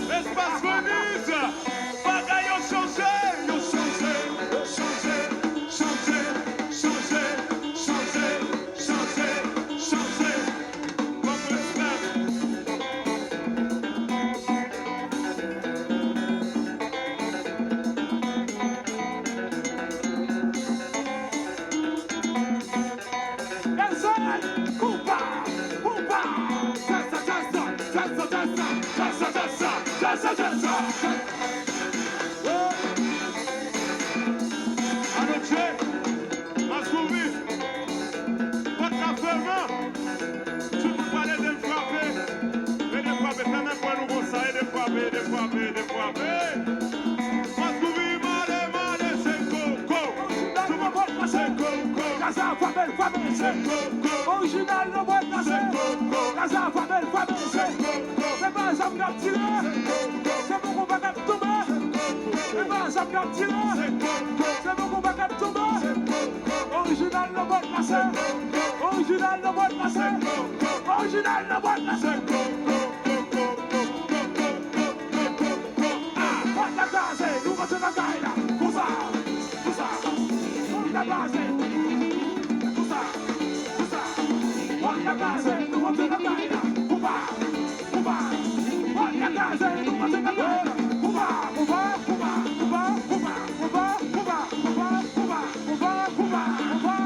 Espace Venise, bagaille ont changé, ont changé, ont changé, changé, changé, changé, changé, changé. Comme respect. Original, le bois de passer. Casa, famille, famille, c'est pas ça me garde tiré. C'est mon combat qui tombe. C'est pas ça me garde tiré. C'est mon combat qui tombe. Original, le bois de passer. Original, le bois de passer. Original, le bois de passer. What the base, nous va te la gaïla. Poussa, poussa. What the base. La base, nous on te la gagne. Pouba, pouba. La base, nous on te la gagne. Pouba, pouba, pouba, pouba, pouba, pouba, pouba, pouba, pouba, pouba, pouba, pouba.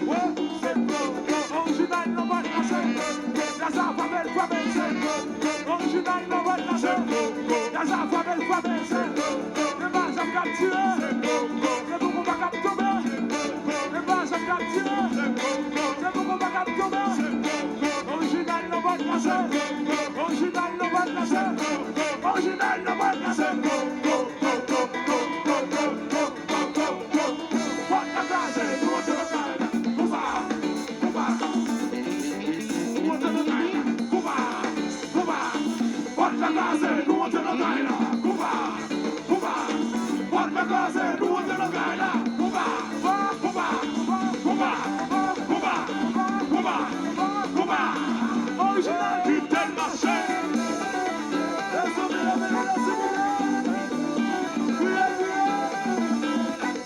Ouais, c'est bon. Original, non va passer. Gaza, famille, famille, original, non va passer. Gaza, famille, famille, les bases à me capturer. C'est bon qu'on va capturer. Les bases à me capturer. Original no va passer. Original no va passer. Original no va passer. What the base, nous on te la gagne. Pouba, pouba. Nous on te la gagne. Pouba, pouba. What the base, nous on te la gagne. Pouba, pouba. What the base, nous on te la gagne. Pouba, pouba, pouba, pouba, pouba. Original, putain de marché.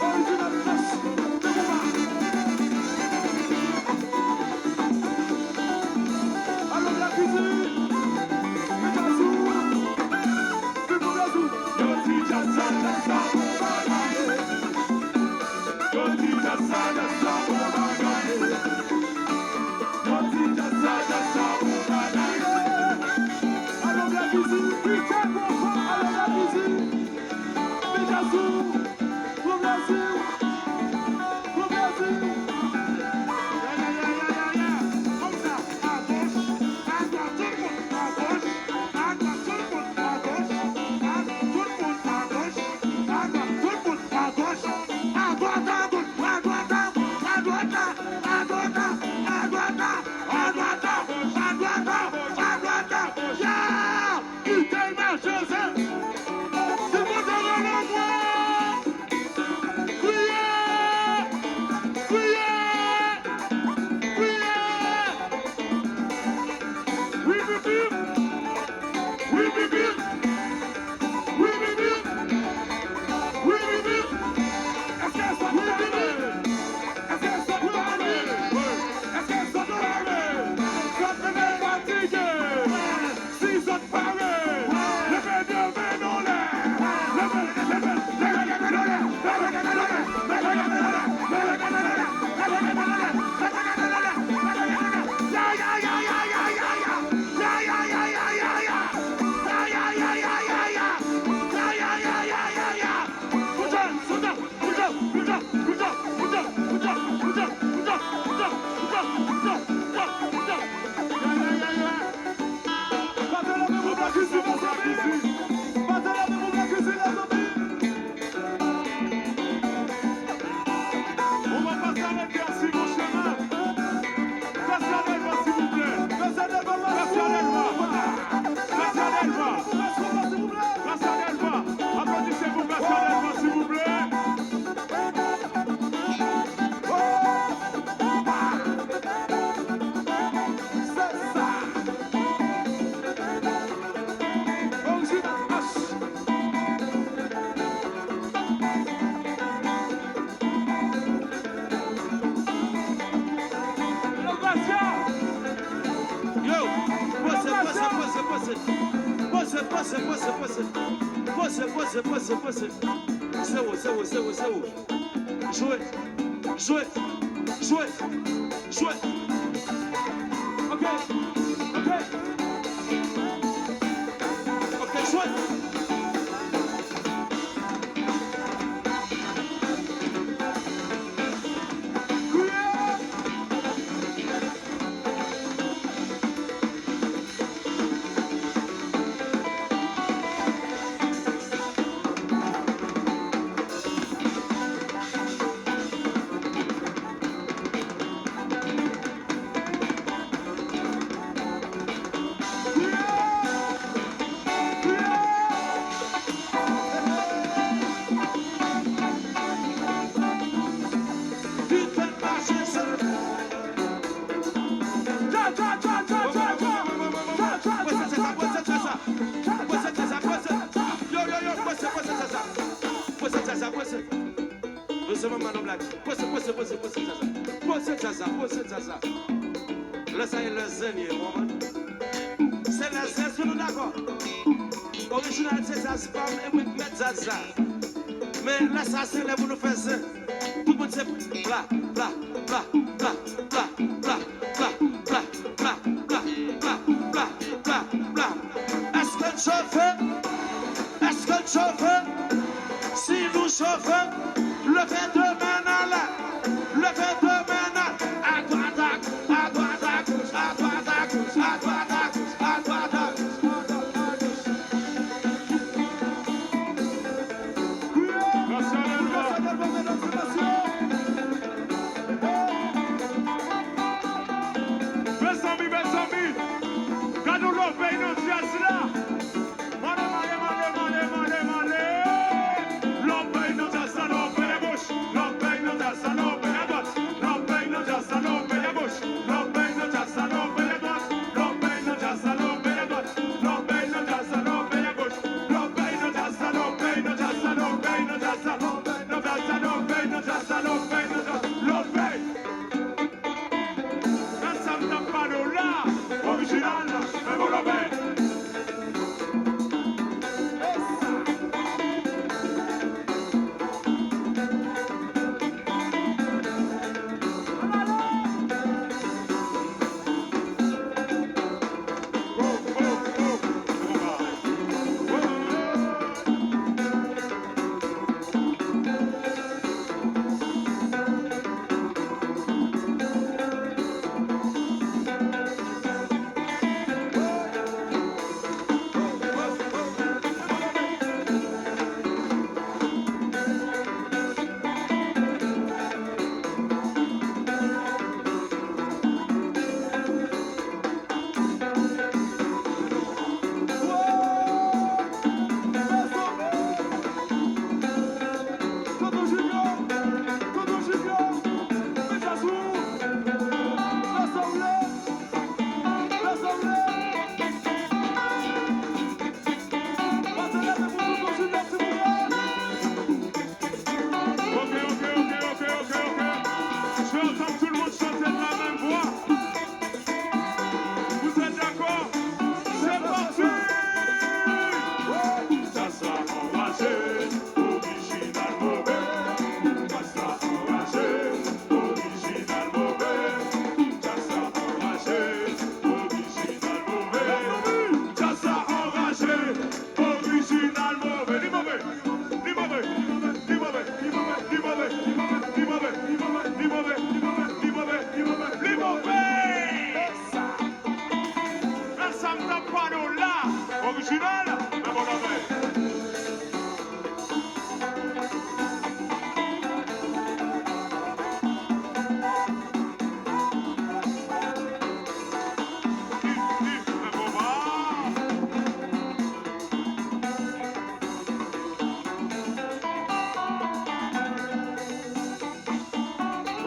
Original, alors la cuisine, mais t'as sous, tu nous l'as sous. Yo dis jazza, jazza, yo dis jazza, jazza, Pose. C'est où? Jouez. Ok, jouez. Là, ça est le zénier, c'est le zénier, nous d'accord. Original, c'est ça, c'est pas mettre Zaza. Mais là, ça, c'est là, vous nous faites ça. Tout le monde sait, bla. Est-ce que le chauffeur, si nous chauffons, le fait de mener à droite, à droite, à gauche, à droite, à gauche, à droite, à gauche, à droite, à gauche. Mes amis, quand nous l'avons payé, nous disons là.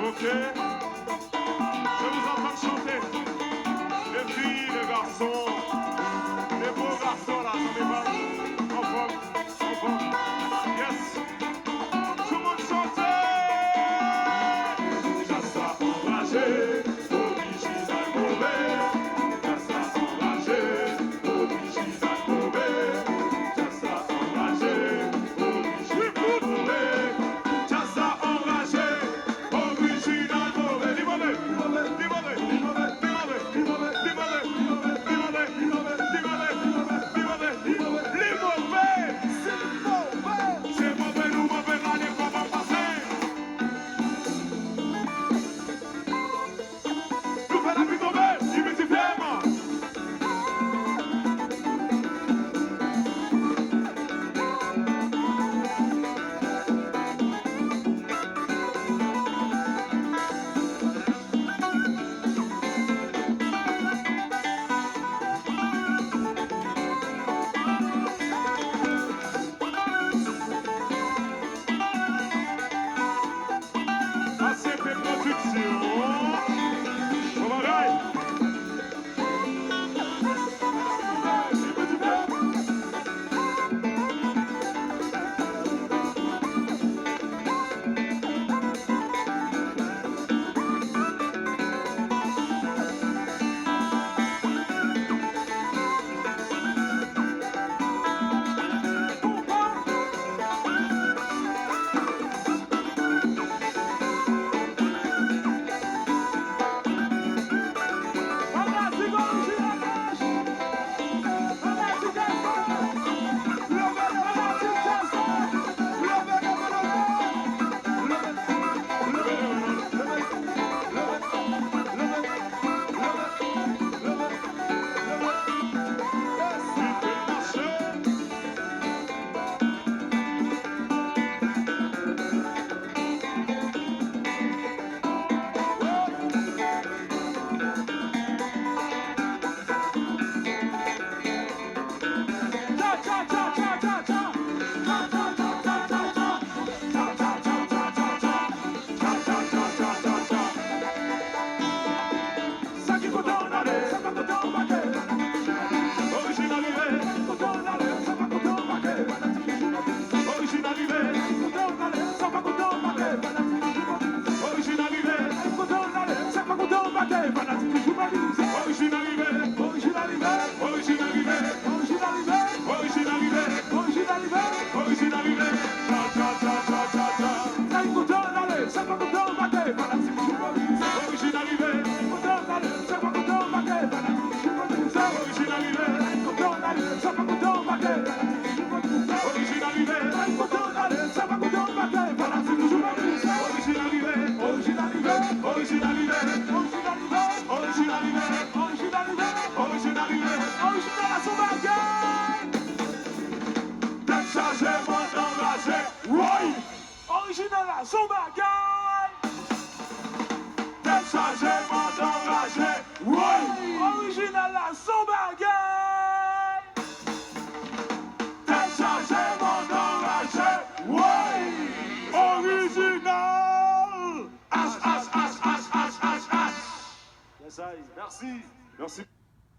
Ok, je vous entends chanter. Les filles, les garçons, les beaux garçons là, ça va coûter un paquet. Originalité, ça va coûter un paquet. Voilà, c'est toujours la plus. Originalité, originalité, originalité, originalité, originalité, originalité, original à son bagage. T'as chargé, moi d'enragé, oui. Original à son bagage. T'as chargé, moi d'enragé, oui. Original à son bagage. T'as chargé, moi d'enragé, oui. Original. H. Yes, I. Merci. Merci.